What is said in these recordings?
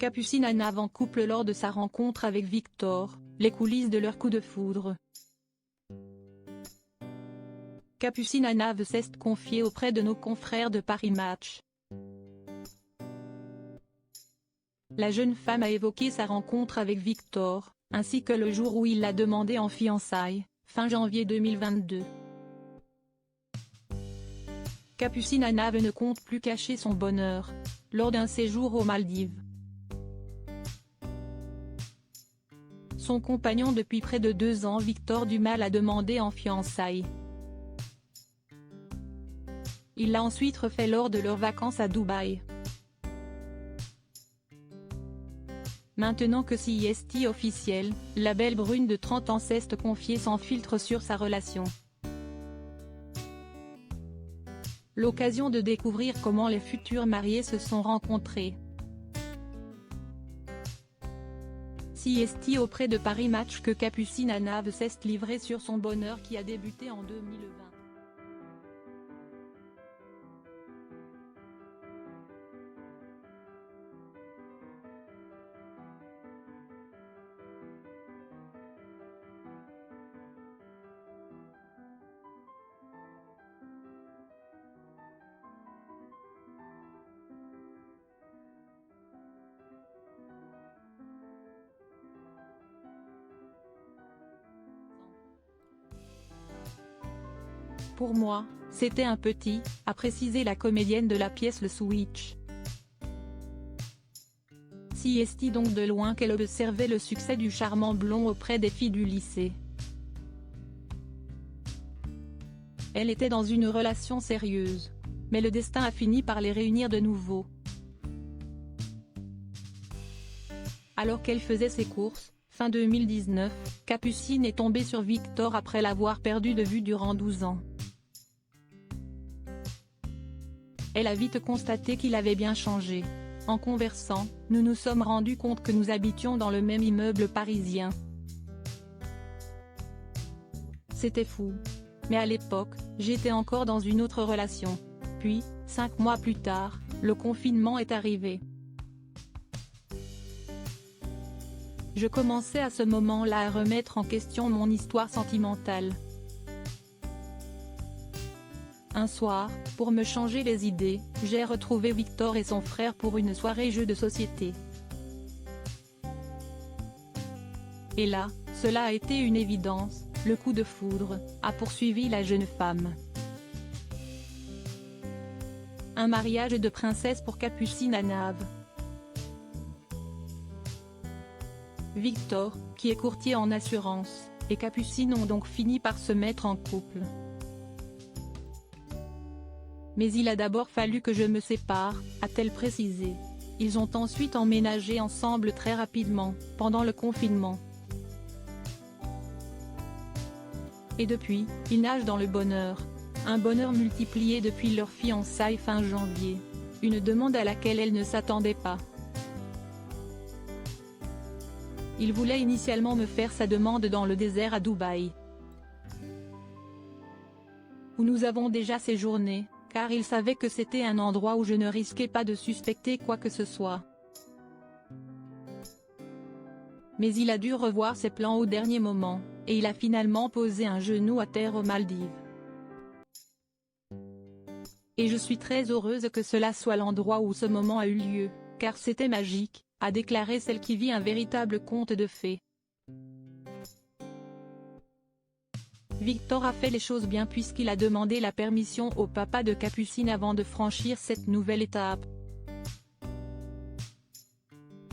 Capucine Anav en couple lors de sa rencontre avec Victor, les coulisses de leur coup de foudre. Capucine Anav s'est confiée auprès de nos confrères de Paris Match. La jeune femme a évoqué sa rencontre avec Victor, ainsi que le jour où il l'a demandé en fiançailles, fin janvier 2022. Capucine Anav ne compte plus cacher son bonheur, lors d'un séjour aux Maldives. Son compagnon depuis près de 2 ans Victor Dumas l'a demandé en fiançailles. Il l'a ensuite refait lors de leurs vacances à Dubaï. Maintenant que c'est officiel, la belle brune de 30 ans s'est confiée sans filtre sur sa relation. L'occasion de découvrir comment les futurs mariés se sont rencontrés. C'est auprès de Paris Match que Capucine Anav s'est livrée sur son bonheur qui a débuté en 2020. Pour moi, c'était un petit, a précisé la comédienne de la pièce Le Switch. C'est donc de loin qu'elle observait le succès du charmant blond auprès des filles du lycée. Elle était dans une relation sérieuse. Mais le destin a fini par les réunir de nouveau. Alors qu'elle faisait ses courses, fin 2019, Capucine est tombée sur Victor après l'avoir perdu de vue durant 12 ans. Elle a vite constaté qu'il avait bien changé. En conversant, nous nous sommes rendus compte que nous habitions dans le même immeuble parisien. C'était fou. Mais à l'époque, j'étais encore dans une autre relation. Puis, 5 mois plus tard, le confinement est arrivé. Je commençais à ce moment-là à remettre en question mon histoire sentimentale. Un soir, pour me changer les idées, j'ai retrouvé Victor et son frère pour une soirée jeux de société. Et là, cela a été une évidence, le coup de foudre, a poursuivi la jeune femme. Un mariage de princesse pour Capucine Anav. Victor, qui est courtier en assurance, et Capucine ont donc fini par se mettre en couple. Mais il a d'abord fallu que je me sépare, a-t-elle précisé. Ils ont ensuite emménagé ensemble très rapidement, pendant le confinement. Et depuis, ils nagent dans le bonheur. Un bonheur multiplié depuis leur fiançailles fin janvier. Une demande à laquelle elle ne s'attendait pas. Il voulait initialement me faire sa demande dans le désert à Dubaï, où nous avons déjà séjourné, car il savait que c'était un endroit où je ne risquais pas de suspecter quoi que ce soit. Mais il a dû revoir ses plans au dernier moment, et il a finalement posé un genou à terre aux Maldives. Et je suis très heureuse que cela soit l'endroit où ce moment a eu lieu, car c'était magique, a déclaré celle qui vit un véritable conte de fées. Victor a fait les choses bien puisqu'il a demandé la permission au papa de Capucine avant de franchir cette nouvelle étape.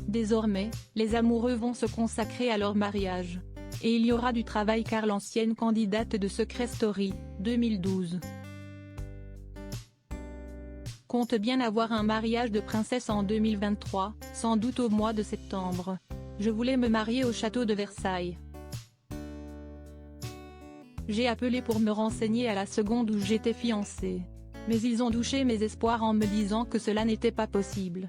Désormais, les amoureux vont se consacrer à leur mariage. Et il y aura du travail car l'ancienne candidate de Secret Story, 2012, compte bien avoir un mariage de princesse en 2023, sans doute au mois de septembre. Je voulais me marier au château de Versailles. J'ai appelé pour me renseigner à la seconde où j'étais fiancée. Mais ils ont douché mes espoirs en me disant que cela n'était pas possible.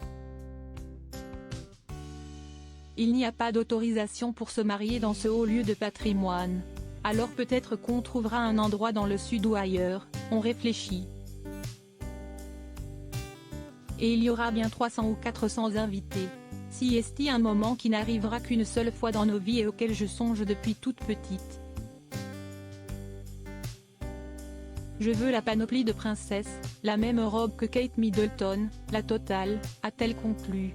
Il n'y a pas d'autorisation pour se marier dans ce haut lieu de patrimoine. Alors peut-être qu'on trouvera un endroit dans le sud ou ailleurs, on réfléchit. Et il y aura bien 300 ou 400 invités. Si est-il un moment qui n'arrivera qu'une seule fois dans nos vies et auquel je songe depuis toute petite. Je veux la panoplie de princesse, la même robe que Kate Middleton, la totale, a-t-elle conclu.